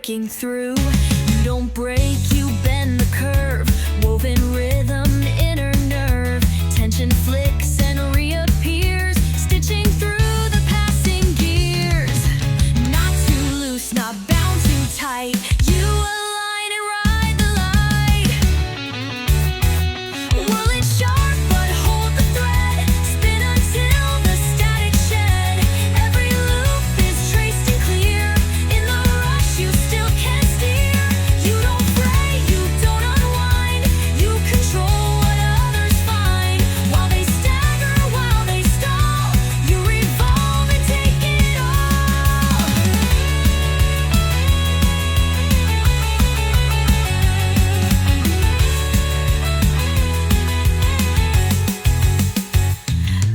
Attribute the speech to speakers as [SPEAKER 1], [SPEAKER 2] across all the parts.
[SPEAKER 1] breaking through. You don't break, you bend the curve. Woven rhythm, inner nerve. Tension flicks and reappears, stitching through the passing gears. Not too loose, not bound too tight. You align and ride the light. Whirl it sharp, but hold the thread. Spin until the static shed. Every loop is traced and clear. In the rush, you still can steer. You don't fray, you don't unwind. You control what others find. While they stagger, while they stall, you revolve and take it all.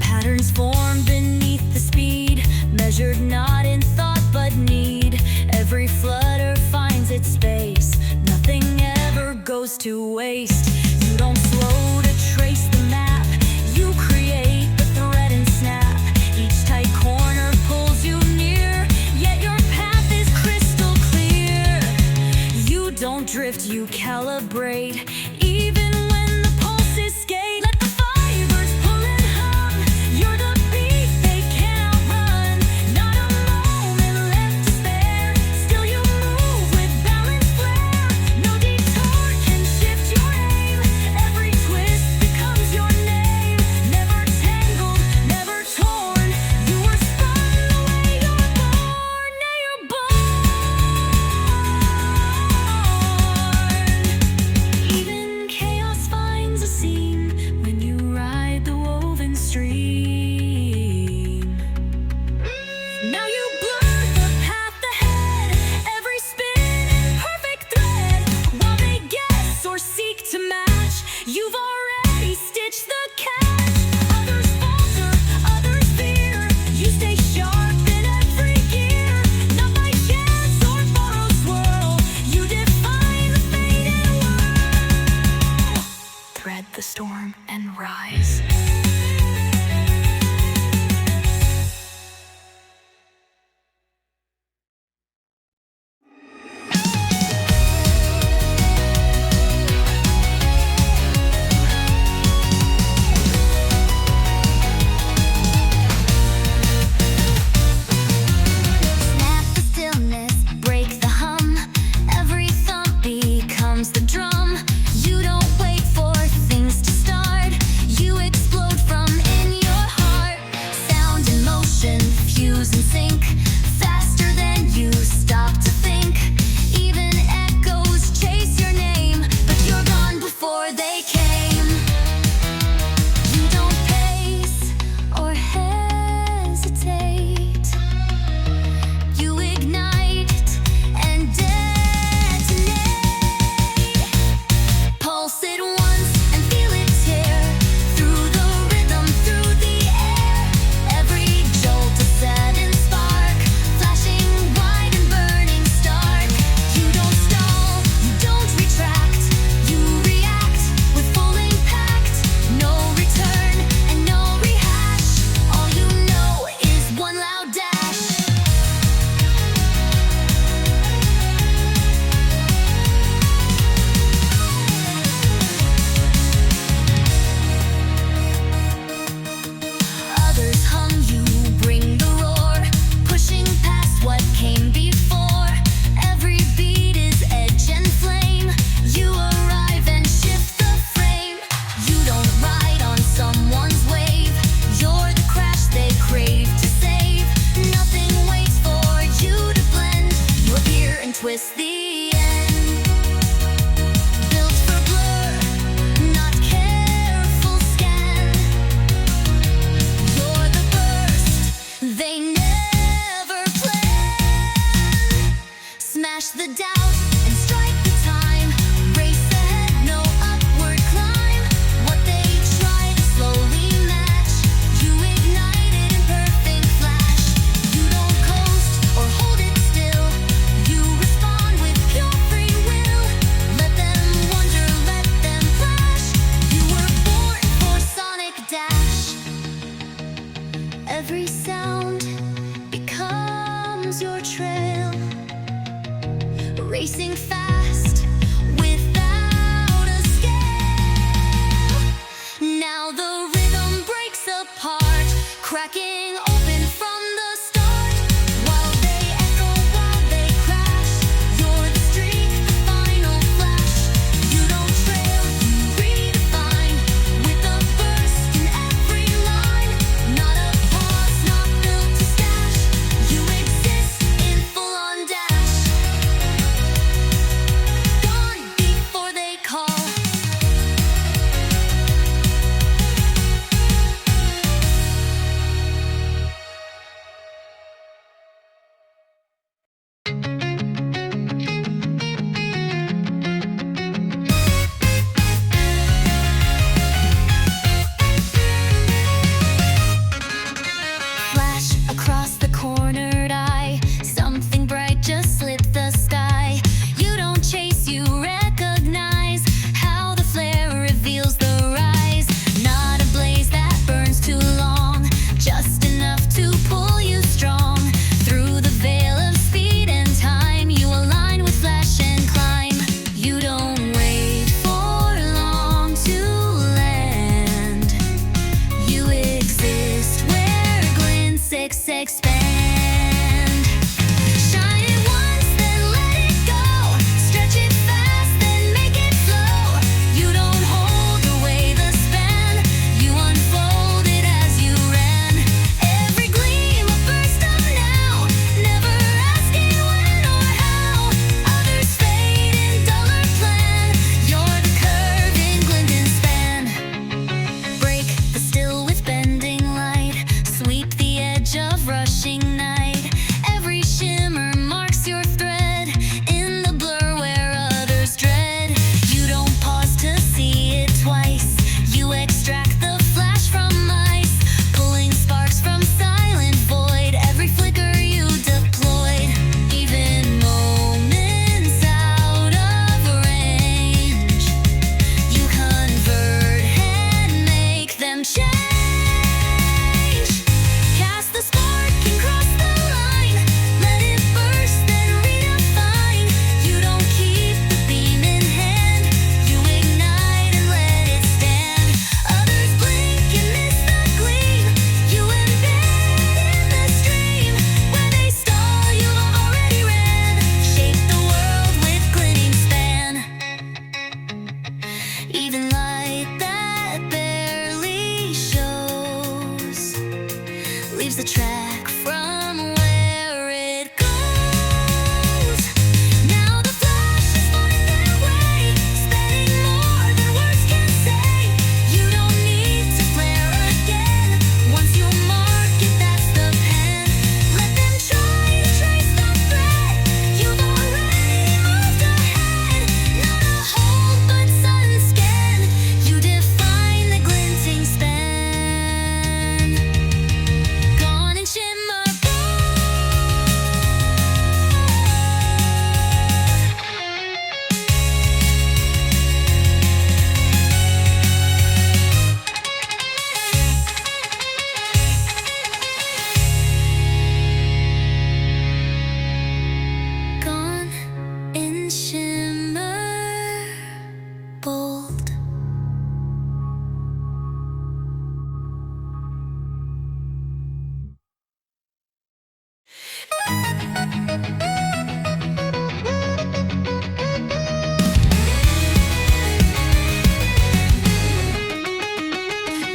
[SPEAKER 1] Patterns form beneath the speed, measured not in thought but need. Every flutter finds its space, nothing ever goes to waste. You don't slow to trace the map, you create the thread and snap. Each tight corner pulls you near, yet your path is crystal clear. You don't drift, you calibrate, even when the pulses skate. Let the fibers pull and hum, you're the beat they can't outrun. Not a moment left to spare, still you move with balanced flair. No detour can shift your aim, every twist becomes your name. Never tangled, never torn, you were spun the way you're born. Now you're born. Even chaos finds a seam when you ride the woven stream. Now you blur the path ahead, every spin in perfect thread. While they guess or seek to match, you've already stitched the catch. Others falter, others fear, you stay sharp in every gear. Not by chance or borrowed swirl, you define the faded whirl. Thread the storm and rise. Snap the stillness, break the hum. Every thump becomes the drum. You don't wait for things to start. You explore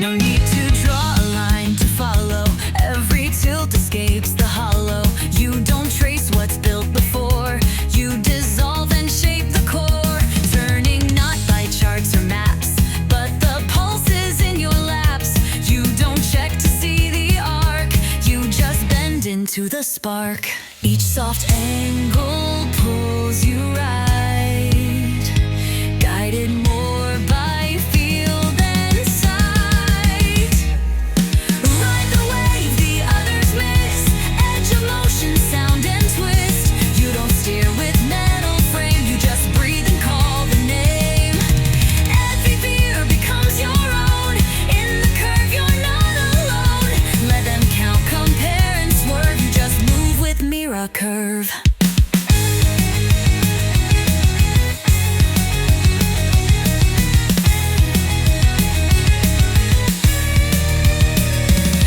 [SPEAKER 1] No need to draw a line to follow. Every tilt escapes the hollow. You don't trace what's built before. You dissolve and shape the core, turning not by charts or maps, but the pulses in your laps. You don't check to see the arc. You just bend into the spark. Each soft angle pulls you right, guided more by feel than sight. Ride the wave the others miss, edge of motion, sound and twist. You don't steer with metal frame, you just breathe and call the name. Every veer becomes your own. In the curve you're not alone. Let them count, compare and swerve. You just move with Mera Curve.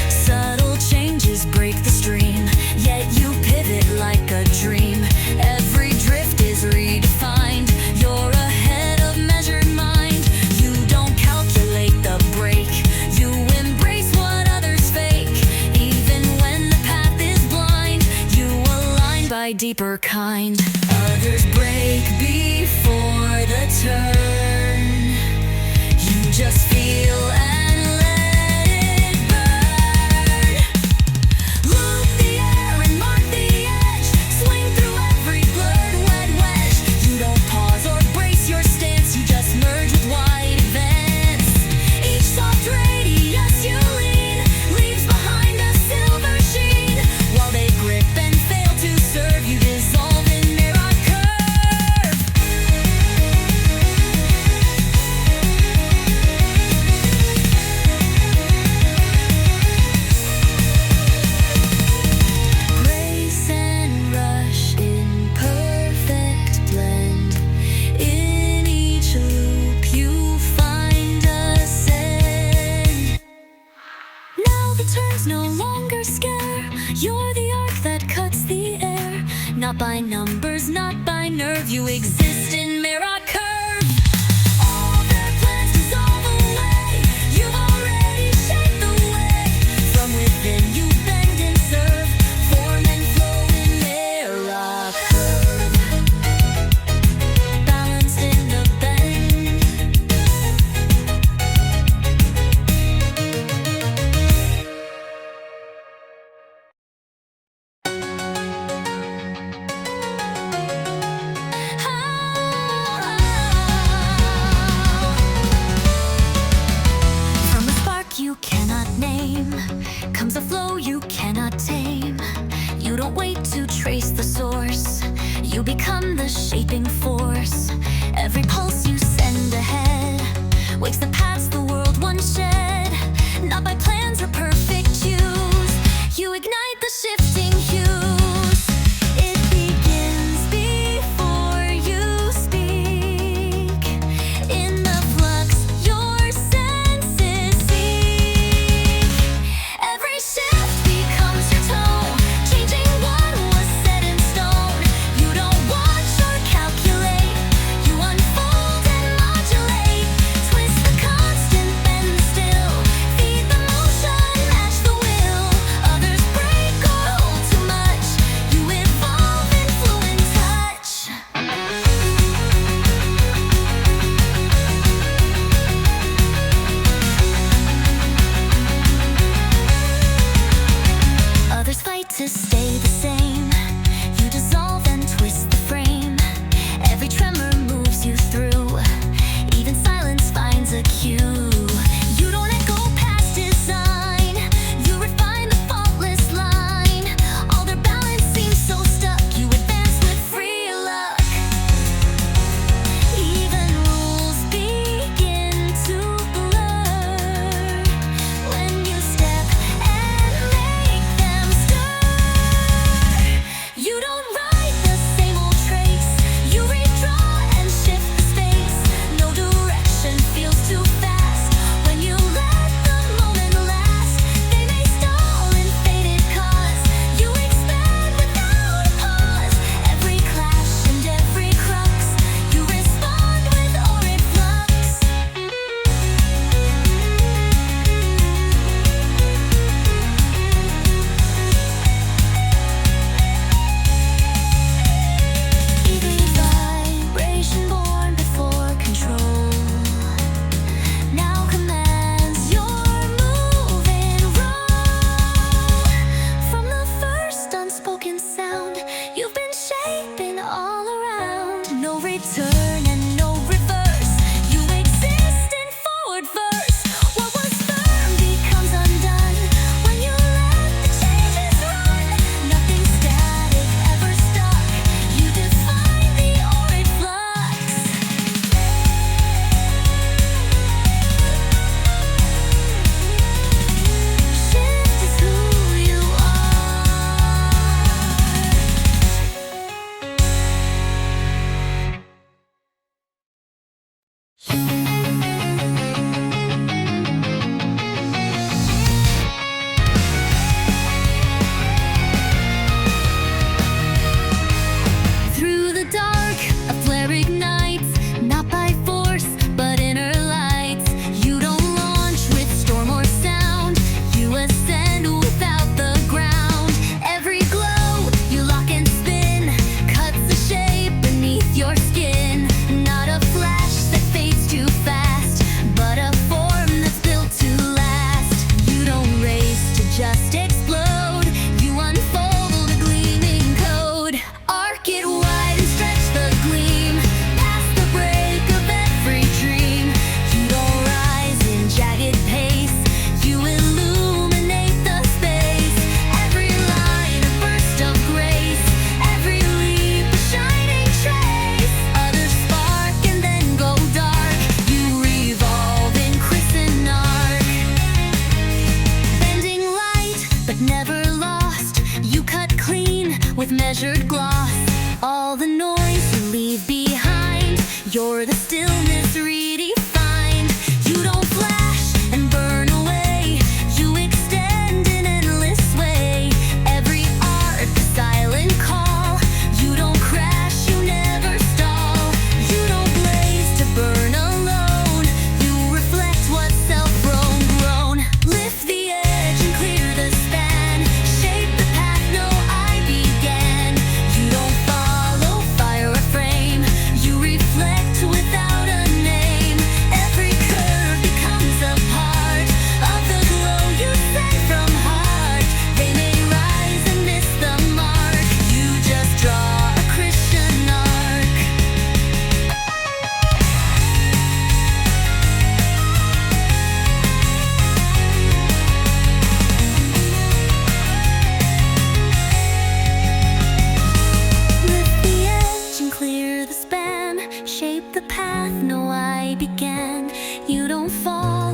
[SPEAKER 1] Subtle changes break the stream, yet you pivot like a dream. Every drift is redefined. You're ahead of measured mind. You don't calculate the break. You embrace what others fake. Even when the path is blind, you align by deeper kind. Others break before the turn. You just feel and let it burn. Loop the air and mark the edge. Swing through every blurred wet wedge. You don't pause or brace your stance. You just merge with wide advance. Each soft radius you lean leaves behind a silver sheen. While they grip and fail to serve, you dissolve in Mera Curve. Grace and rush in perfect blend. In each loop you find a send. Now the turns no longer scare. You're the arc that cuts the air. Not by numbers, not by nerve. You exist in Mera Curve. All their plans dissolve away. You've already shaped the way. From within you bend and serve. Form and flow in Mera Curve. Balanced in the bend. Ah.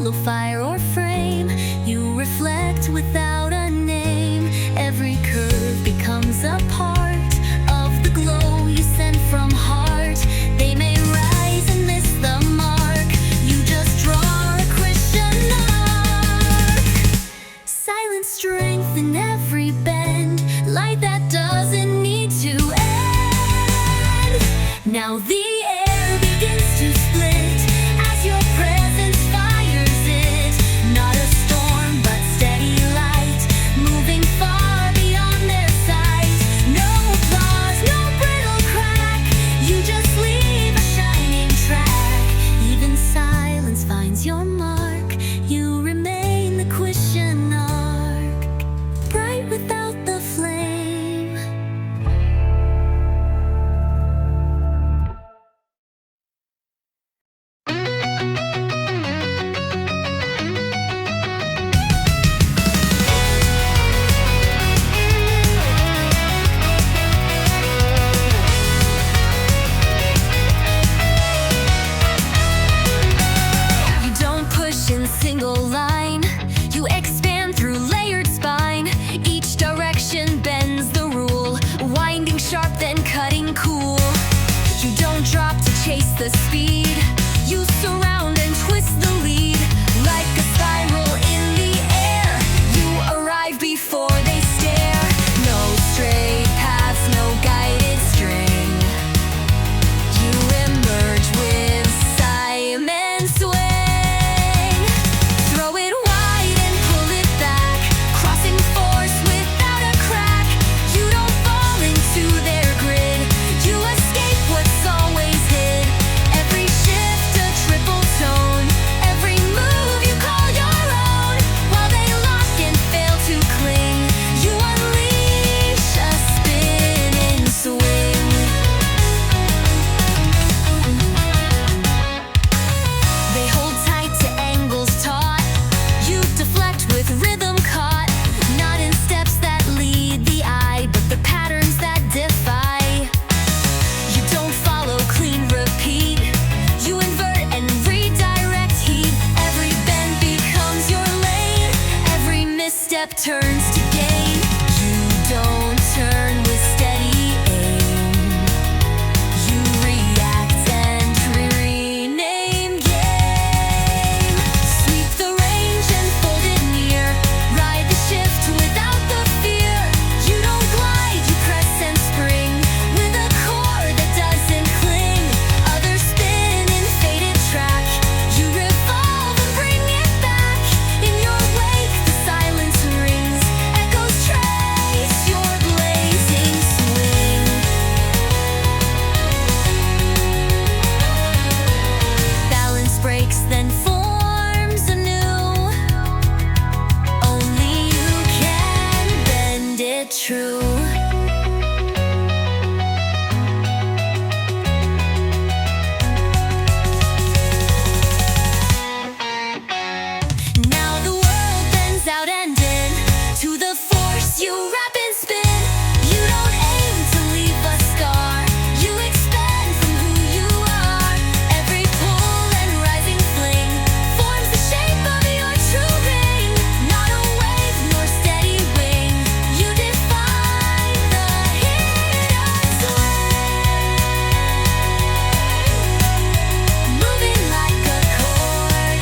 [SPEAKER 1] hollow fire or frame. You reflect without a name. Every curve becomes a part of the glow you send from heart. They may rise and miss the mark. You just draw a Crystan Arc. Silent strength in every bend. Light that doesn't need to end. Now the air begins to split as your presence fires it. Not a storm but steady light, moving far beyond their sight. No applause, no brittle crack. You just leave a shining track. Even silence finds your mark. You remain the Crystan Arc, bright without the flame. You don't push in single line. You expand through layered spine. Each direction bends the rule, winding sharp then cutting cool. You don't drop to chase the speed. You surround and twist the lead. Like a spiral in the air, you arrive before they stare. No straight paths, no guided string. You emerge with Simon Swing. Throw it wide and pull it back, crossing force without a crack. You don't fall into their grid. You escape what's always hid. Every shift a triple tone. Every move you call your own. While they lock and fail to cling, you unleash a spinning swing. They hold tight to angles taught. You deflect with rhythm caught. Not in steps that lead the eye, but the patterns that defy. You don't follow clean repeat. You invert and redirect heat. Every bend becomes your lane. Every misstep turns to gain. You don't turn with steady aim. You react and rename game. Sweep the range and fold it near. Ride the shift without the fear. You don't glide, you press and spring with a core that doesn't cling. Others spin in faded track. You revolve and bring it back. In your wake the silence rings. Echoes trace your blazing swing. Balance breaks then forms anew. Only you can bend it true. Now the world bends out and in to the force you wrap and spin. You don't aim to leave a scar. You expand from who you are. Every pull and rising fling forms the shape of your true being. Not a wave nor steady wing. You define the hidden swing. Moving like a chord.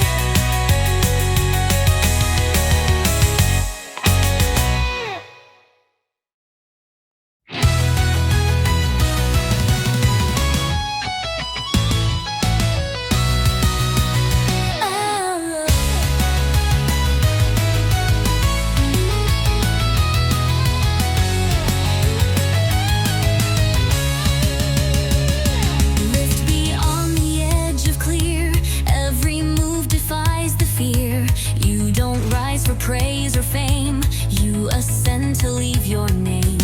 [SPEAKER 1] Lift beyond the edge of clear. Every move defies the fear. You don't rise for praise or fame. You ascend to leave your name.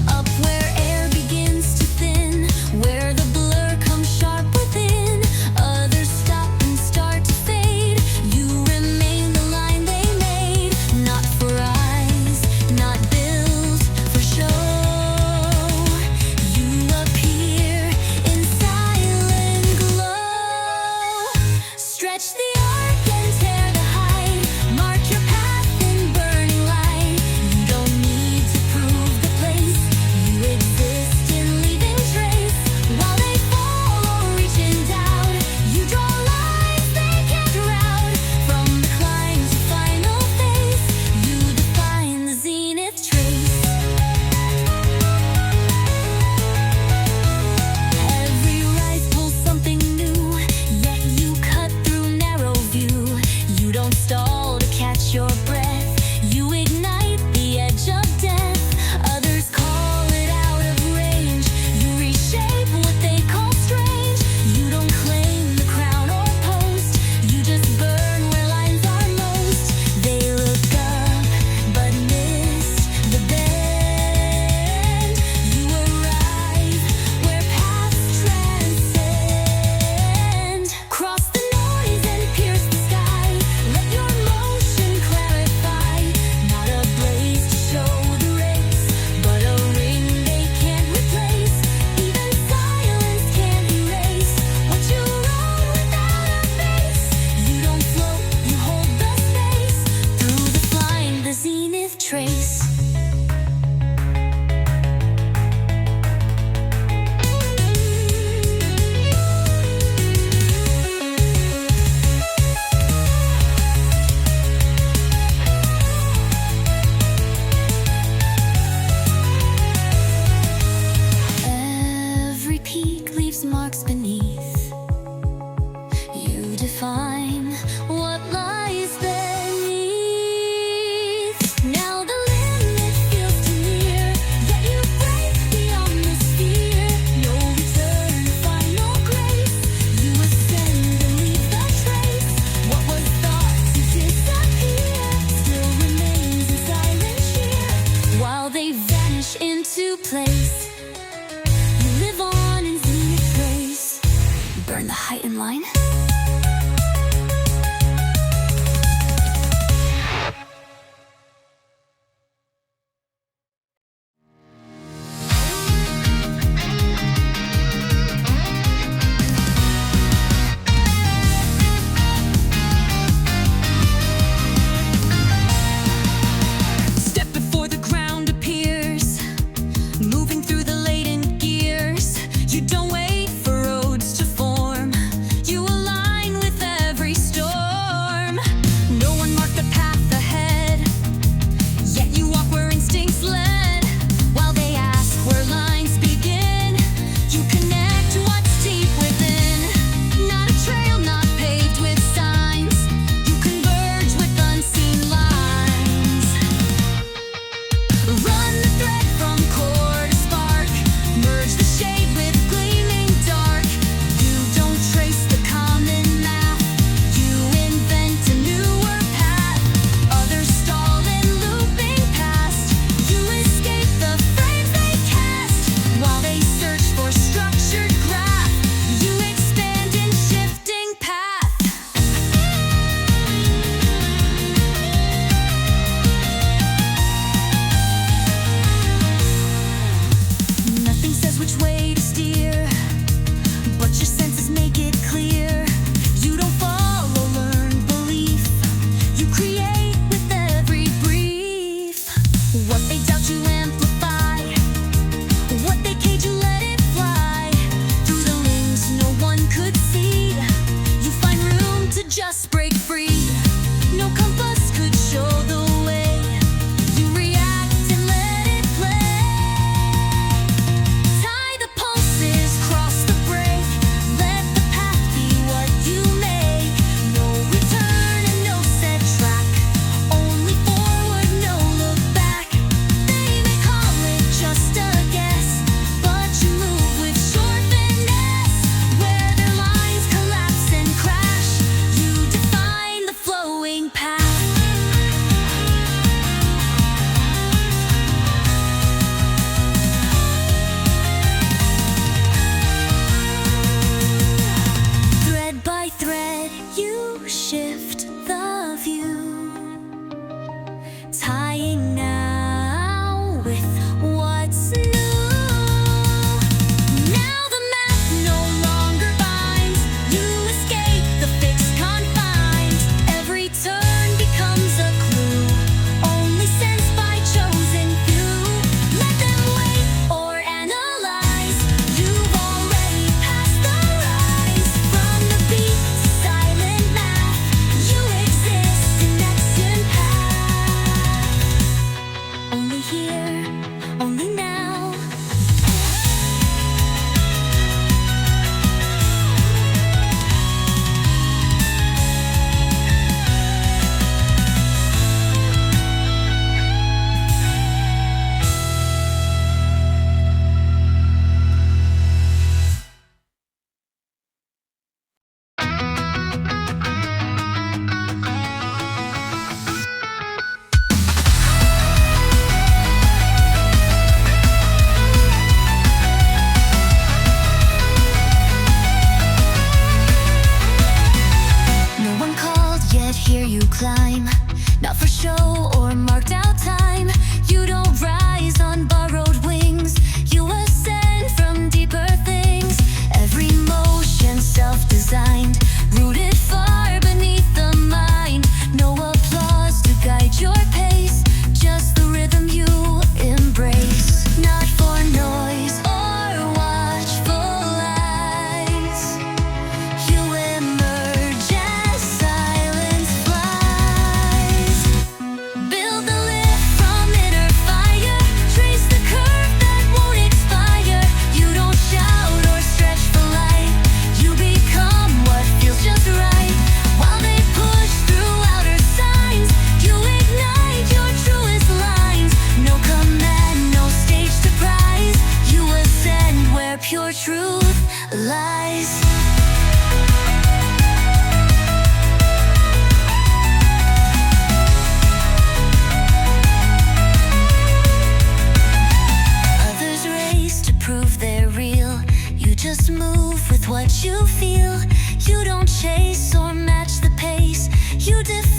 [SPEAKER 1] Up where air begins to thin, where the blur comes sharp within. Others stop and start to fade. You remain the line they made. Not for eyes, not built for show. You appear in silent glow. Stretch the arc and tear the mine?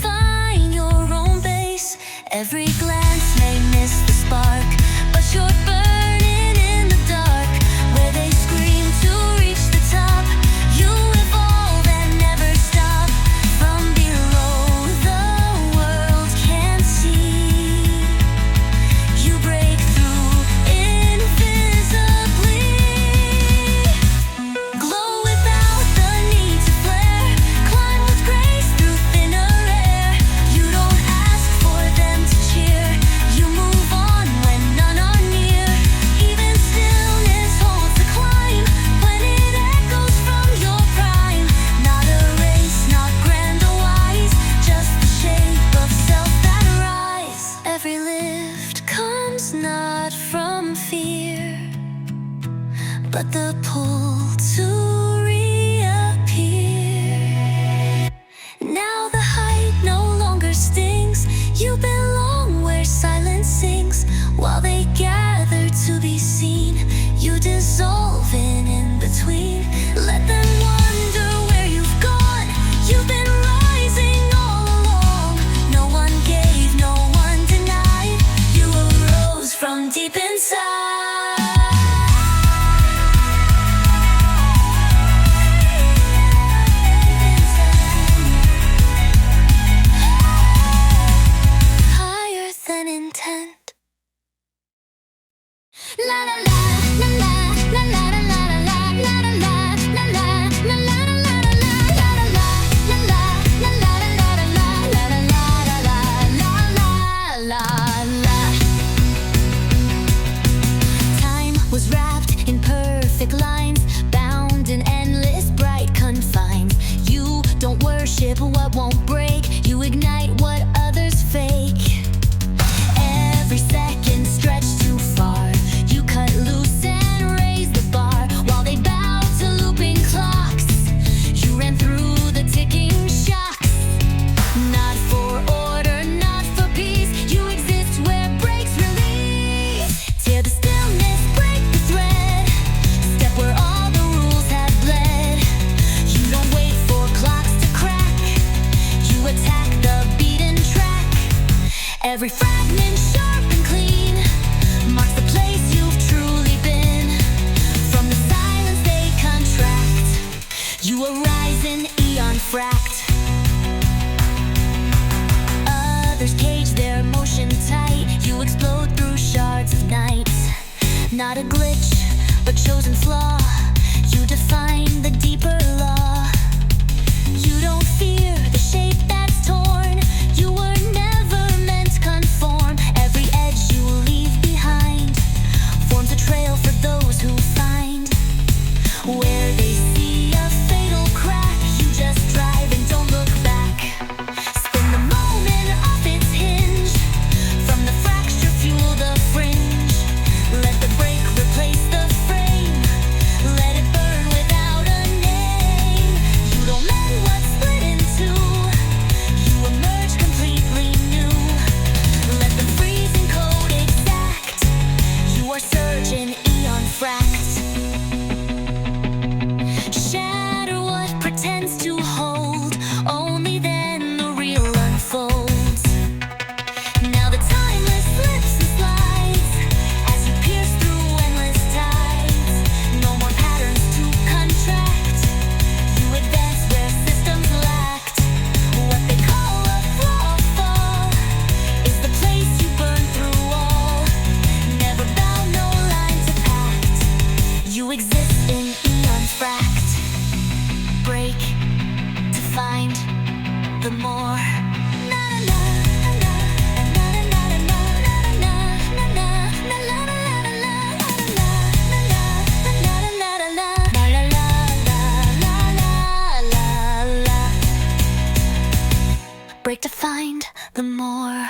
[SPEAKER 1] find your own base. Every glance may miss the spark, but you're burning in the dark. Where they scream to reach the top, you evolve and never stop. From below, the world can't see. You break through invisibly. Glow without the need to flare. Climb with grace through thinner air. You don't ask for them to cheer. You move on when none are near. Even stillness holds the climb when it echoes from your prime. Not a race, not grand or wise, just the shape of self that rise. Every lift comes not from fear, but the pull to reappear. Now the height no longer stings. You belong where silence sings. While they gather to be seen, you dissolve in between. Let them wonder where you've gone. You've been rising all along. No one gave, no one denied. You arose from deep inside. Higher than intent. La la la la la la la la la la la la la la la la Time was wrapped in perfect lines, bound in endless bright confines. You don't worship what won't break. You ignite what others fake. Every second stretched too far. You cut loose and raise the bar while they bow to looping clocks. You ran through the ticking shocks. Not for order, not for peace. You exist where breaks release. Tear the stillness, break the thread. Step where all the rules have bled. You don't wait for clocks to crack. You attack the beaten track. Every fragment sharp and clean marks the place you've truly been. From the silence they contract. You arise in Aeon Fract. Others cage their motion tight. You explode through shards of night. Not a glitch, but chosen flaw. You define the deeper law. You don't fear the shape that's torn. You were never meant to conform. Every edge you leave behind forms a trail for those who find. Where they see a fatal crack, you just drive and don't look back. Spin the moment off its hinge. From the fracture fuel the fringe. Let the break replace the frame. Let it burn without a name. You don't mend what's split in two. You emerge completely new. Let the freezing code exact. You are surging Aeon Fract. Shatter what pretends to hold. Only then the real unfolds. Now the timeless slips and slides as you pierce through endless tides. No more patterns to contract. You advance where systems lacked. What they call a flaw or fall is the place you burn through all. Never bow, no line to pact. You exist in Aeon Fract. Break to find the more. Break to find the more.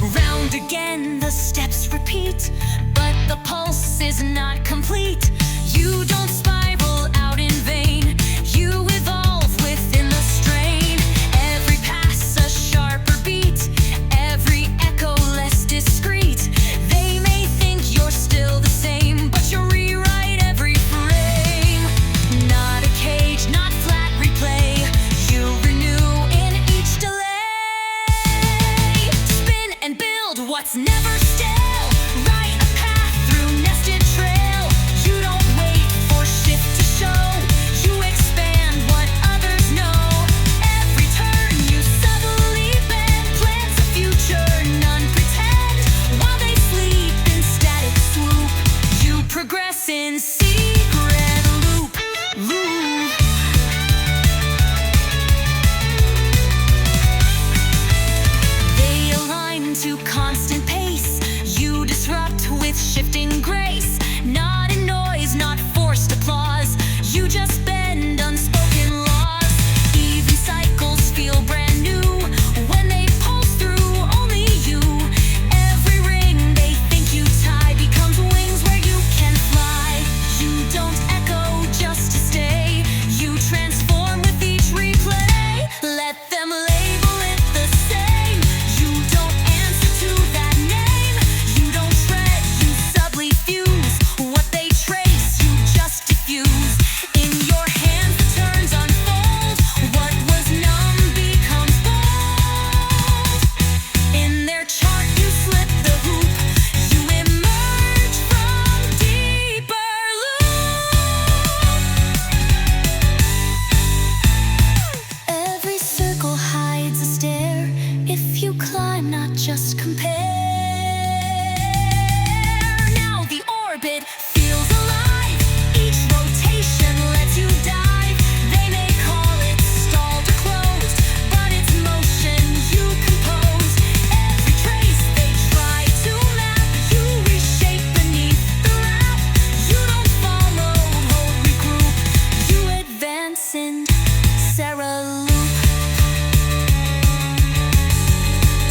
[SPEAKER 1] Round again, the steps repeat, but the pulse is not complete. You don't spiral out in vain. You evolve within the strain. Every time, not just compare. Now the orbit feels alive. Each rotation lets you dive. They may call it stalled or closed, but it's motion you compose. Every trace they try to map, you reshape beneath the wrap. You don't follow, hold, regroup. You advance in Sera Loop.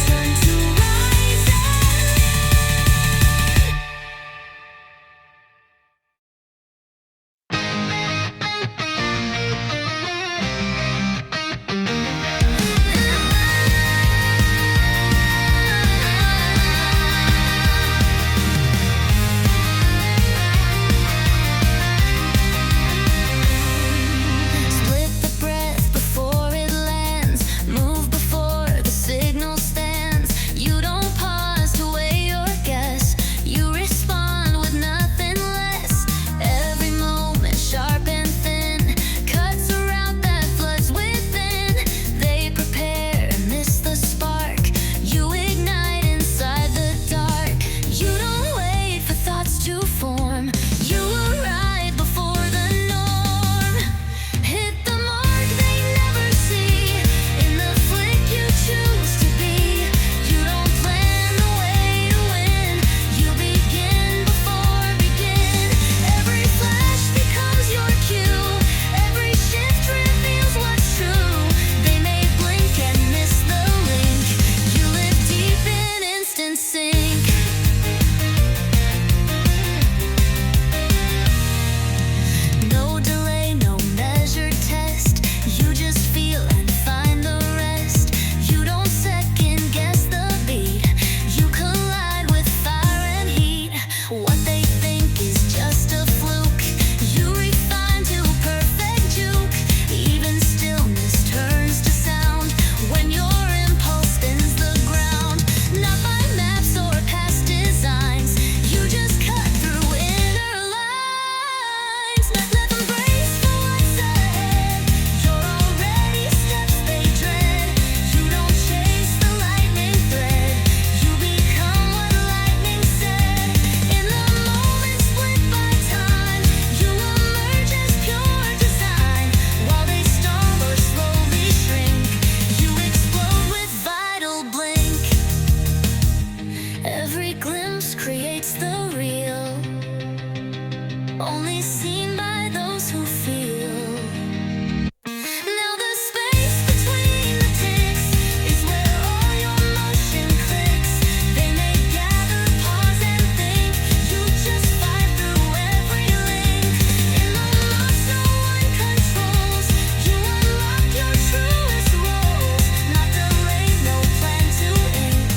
[SPEAKER 1] Turn to rise and split the breath before it lands. Move before the signal stands. You don't pause to weigh your guess. You respond with nothing less. Every moment sharp and thin cuts a route that floods within. They prepare and miss the spark. You ignite inside the dark. You don't wait for thoughts to form. You arrive before the norm. Hit the mark they never see. In the flick you choose to be. You don't plan the way to win. You begin before begin. Every flash becomes your cue. Every shift reveals what's true. They may blink and miss the link. You live deep in instant sync. No delay, no measured test. You just feel and find the rest. You don't second guess the beat. You collide with fire and heat. What they think is just a fluke, you refine to perfect juke. Even stillness turns to sound when your impulse spins the ground. Not by maps or past designs. You just cut through inner lines. Let them brace for what's ahead. You're already steps they dread. You don't chase the lightning thread. You become what lightning said. In the moment split by time, you emerge as pure design. While they stall or slowly shrink, you explode with vital blink. Every glimpse creates the real, only seen by those who feel. Now the space between the ticks is where all your motion clicks. They may gather, pause and think. You just fight through every link. In the loss no one controls. You unlock your truest roles. Not delayed, no plan to ink.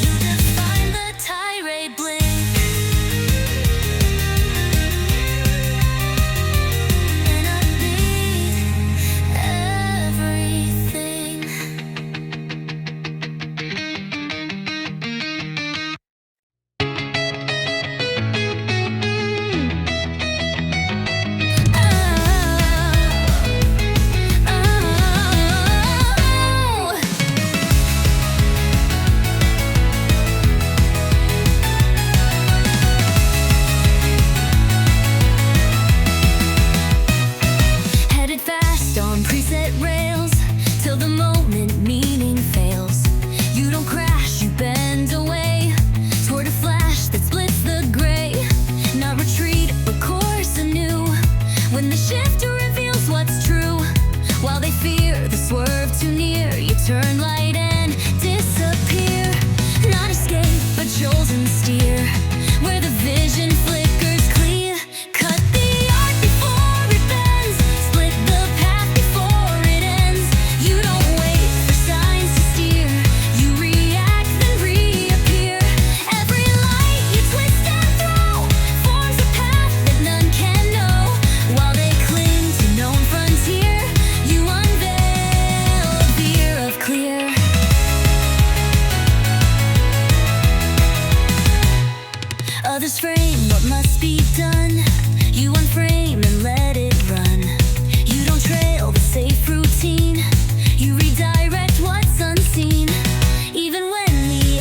[SPEAKER 1] You define the Tyrae Blink. And I need everything. Headed fast on preset rails till the moment meaning fails. You don't crash, you bend away toward a flash that splits the gray. Not retreat, but course anew when the shifter reveals what's true. While they fear the swerve too near, you turn light and disappear. Not escape, but chosen steer where the vision flickers clear. Cut the arc before it bends. Split the path before it ends. You don't wait for signs to steer. You react then reappear. Every light you twist and throw forms a path that none can know. While they cling to known frontier, you unveil a veer of clear. Others frame what must be done. You unframe and let it run. You don't trail the safe routine. You redirect what's unseen. Even when the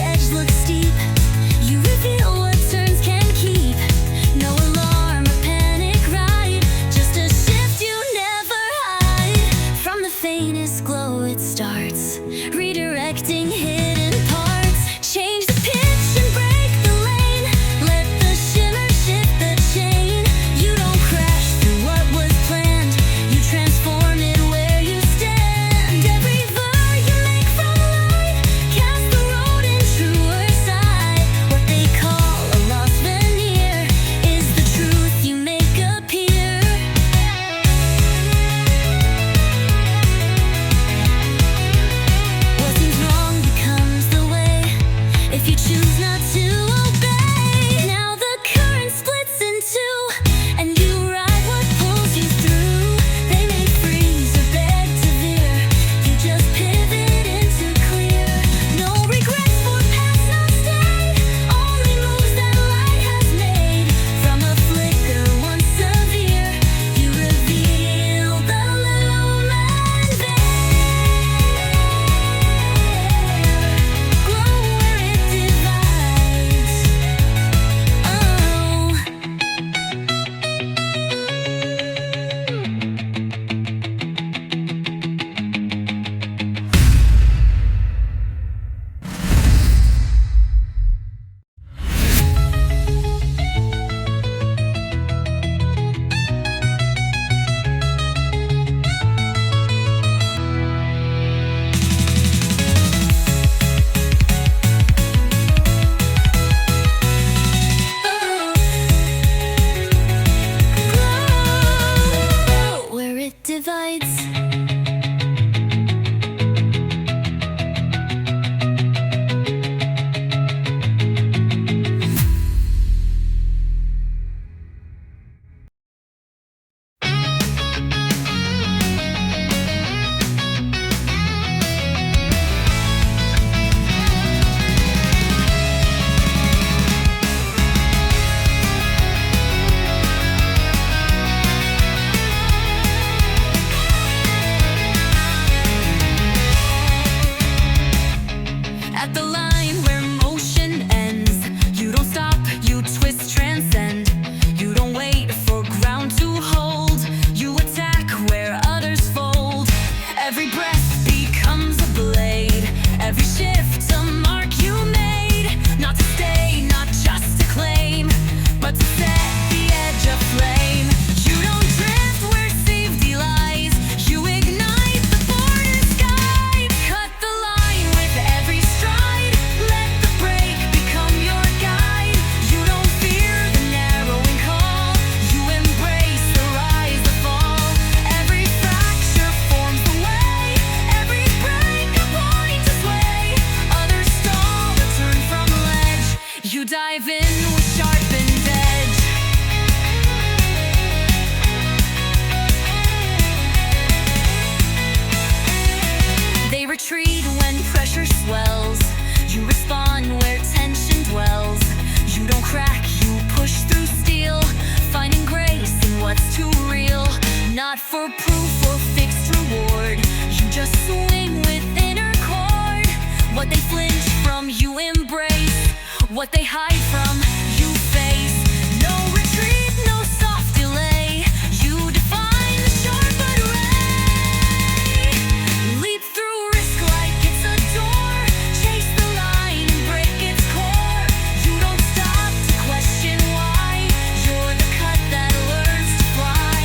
[SPEAKER 1] retreat when pressure swells. You respond where tension dwells. You don't crack, you push through steel, finding grace in what's too real. Not for proof or fixed reward, you just swing with inner chord. What they flinch from, you embrace. What they hide from, you face. No retreat, no soft delay. You define the sharpened ray. Leap through risk like it's a door. Chase the line and break its core. You don't stop to question why. You're the cut that learns to fly.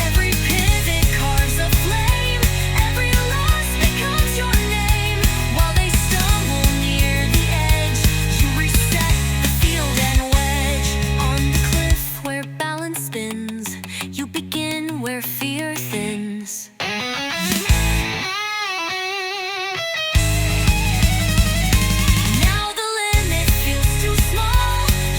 [SPEAKER 1] Every pivot carves a flame. Every loss becomes your name. While they stumble near the edge, you reset the field and wedge. On the cliff where balance spins, you begin where fear thins. Now the limit feels too small.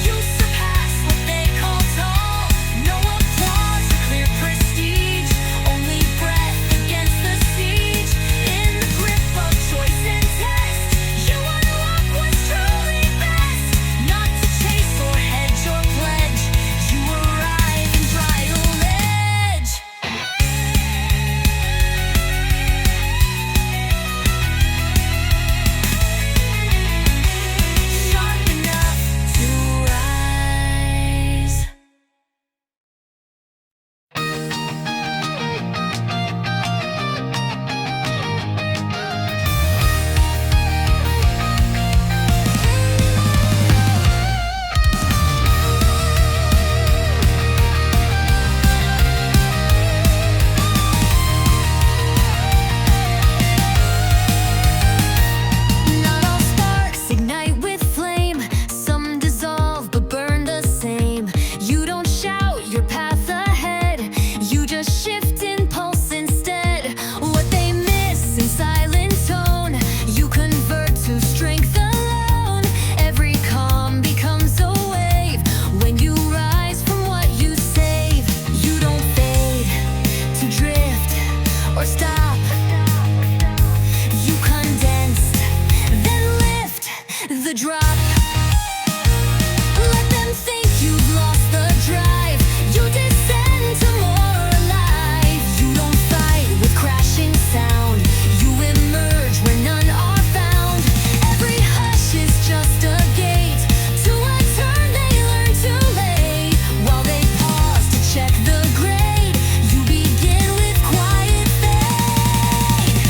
[SPEAKER 1] You surpass what they call tall. No applause or clear prestige, only breath against the siege. In the grip of choice and test, you unlock what's truly best. Not to chase or hedge or pledge, you arrive in Drial Edge. Sharp enough to rise. Not all sparks ignite with flame. Some dissolve but burn the same. You don't shout your path ahead. You just shift in pulse instead. What they miss in silent tone, you convert to strength alone. Every calm becomes a wave when you rise from what you save. You don't fade to drift or stop. You condensed, then lift the drop. Let them think you've lost the drive. You descend to more alive. You don't fight with crashing sound. You emerge where none are found. Every hush is just a gate to a turn they learn too late. While they pause to check the grade, you begin with quiet fade.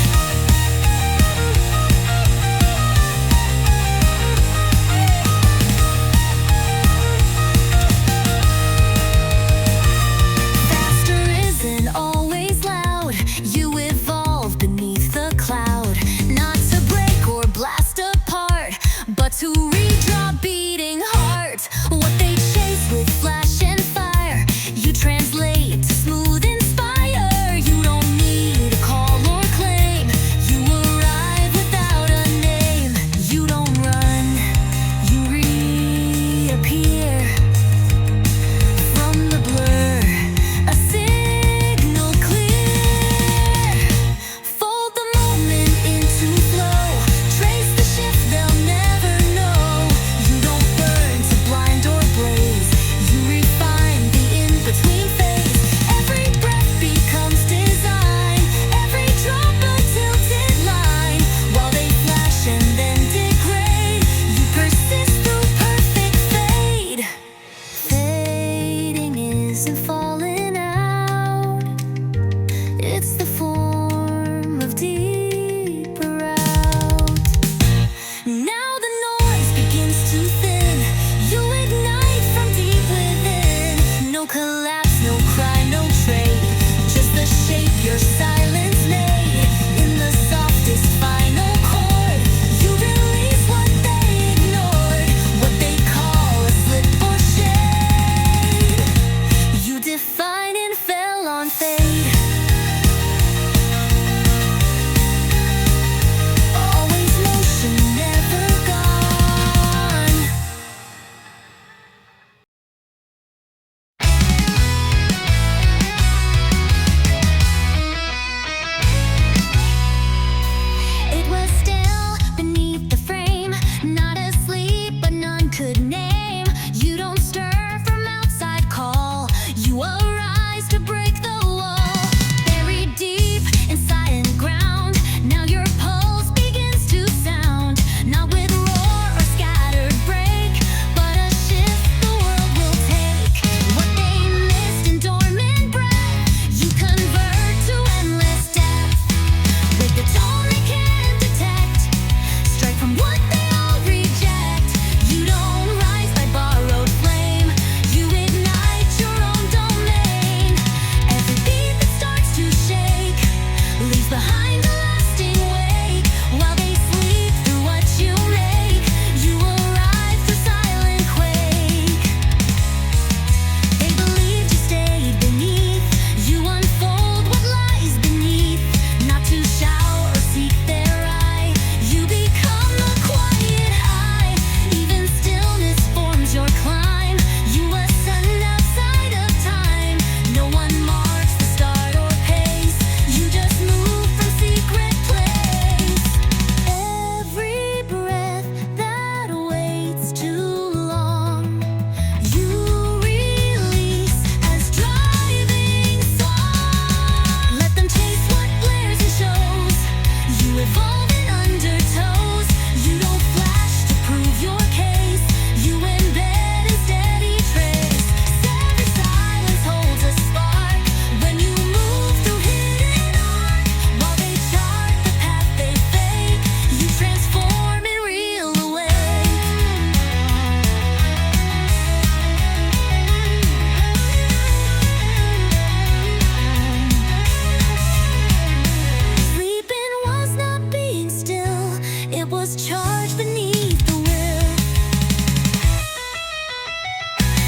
[SPEAKER 1] was charged beneath the will.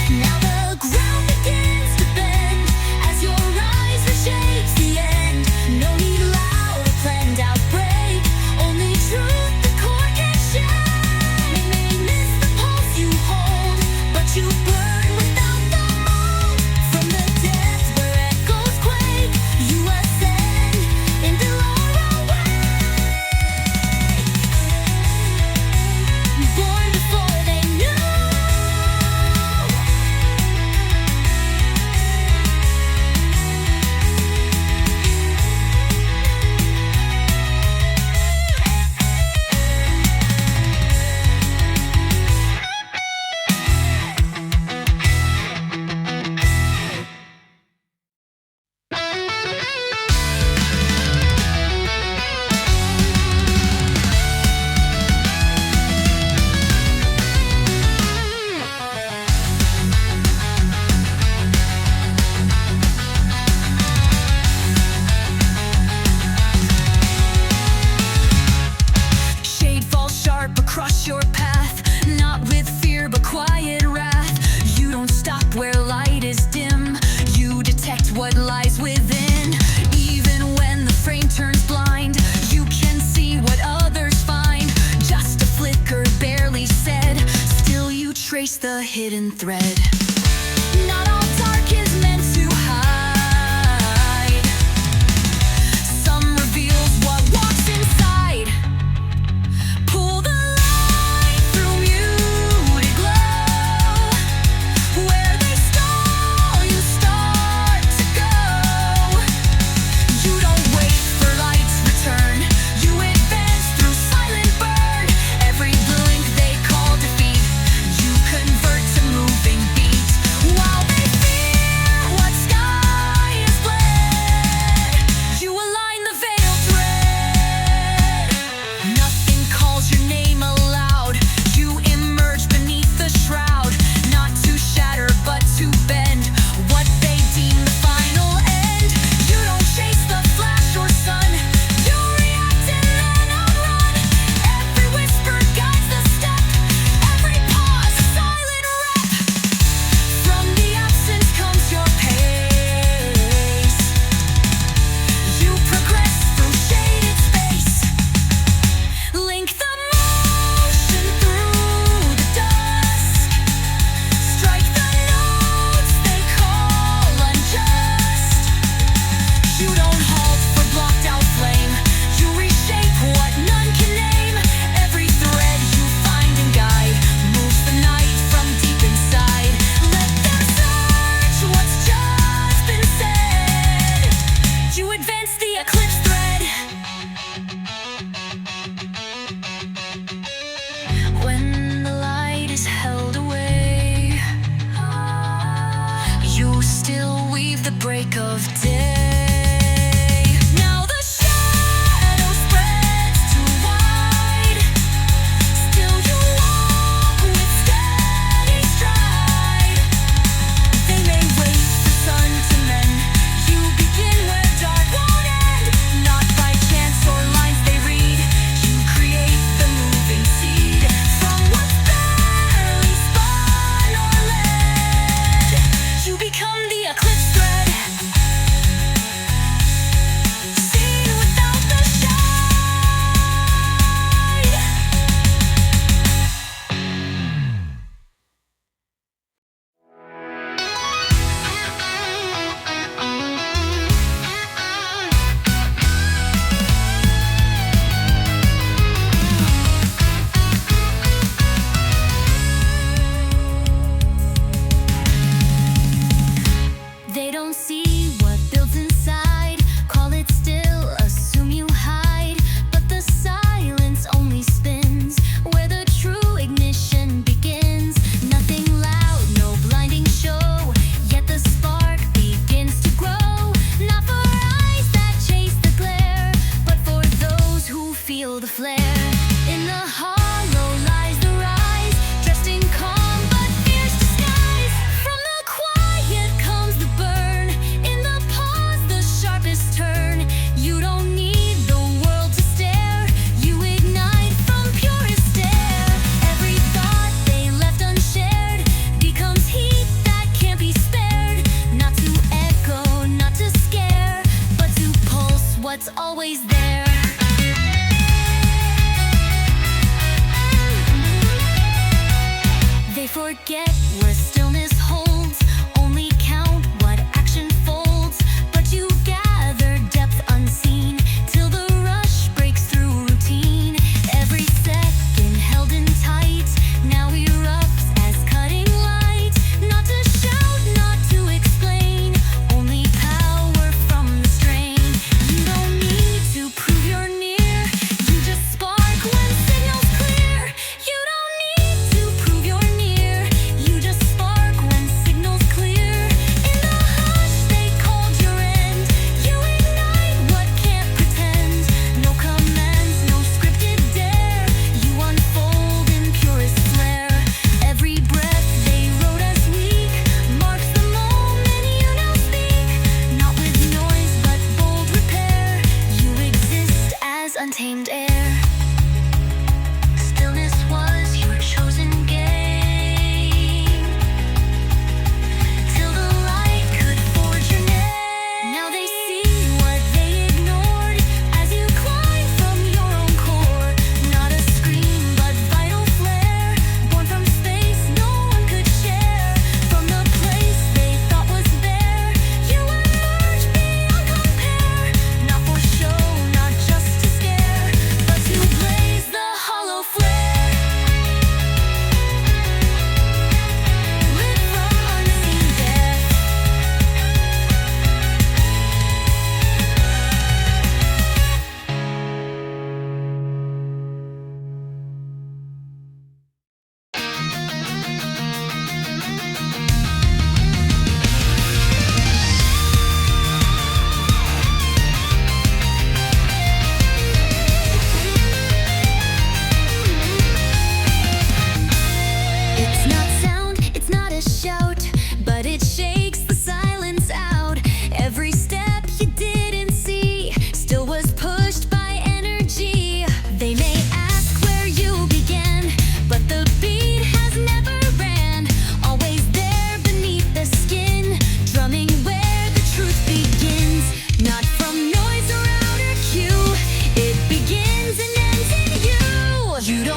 [SPEAKER 1] Now the ground begins to bend as your rise reshapes the end. No need loud or planned outbreak, only truth the core can share. We may miss the pulse you hold, but you burn without the mold. From the depths where echoes quake, you ascend in Velora Wake. Born before they knew. Shade falls sharp across your path, not with fear but quiet wrath. You don't stop where light is dim, you detect what lies within. Even when the frame turns blind, you can see what others find. Just a flicker barely said, still you trace the hidden thread. Not all dark is meant to hide. Some reveals what walks inside. Pull the light through muted glow. Where they stall, you start to go. You don't wait for light's return. You advance through silent burn. Every blink they call defeat, you convert to moving beat. While they fear what sky is bled, you align the veil thread. Nothing calls your name aloud. You emerge beneath the shroud, not to shatter but to bend what they deem the final end. You don't chase the flash or sun, you react and then outrun. Every whisper guides the step, every pause a silent rep. From the absence comes your pace. You progress through shaded space. Link the motion through the dusk. Strike the notes they call unjust. You don't halt for blocked out flame. You reshape what none can name. Every thread you find and guide moves the night from deep inside. Let them search what's just been said. You advance the eclipse thread. When the light is held away, you still weave the break of day. Now the shadow spreads too wide. Still you walk with steady stride. They may wait the sun to mend. You begin where dark won't end. Not by chance or lines they read. You create the moving seed from what's barely spun or led. You become the eclipse thread.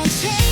[SPEAKER 1] Don't change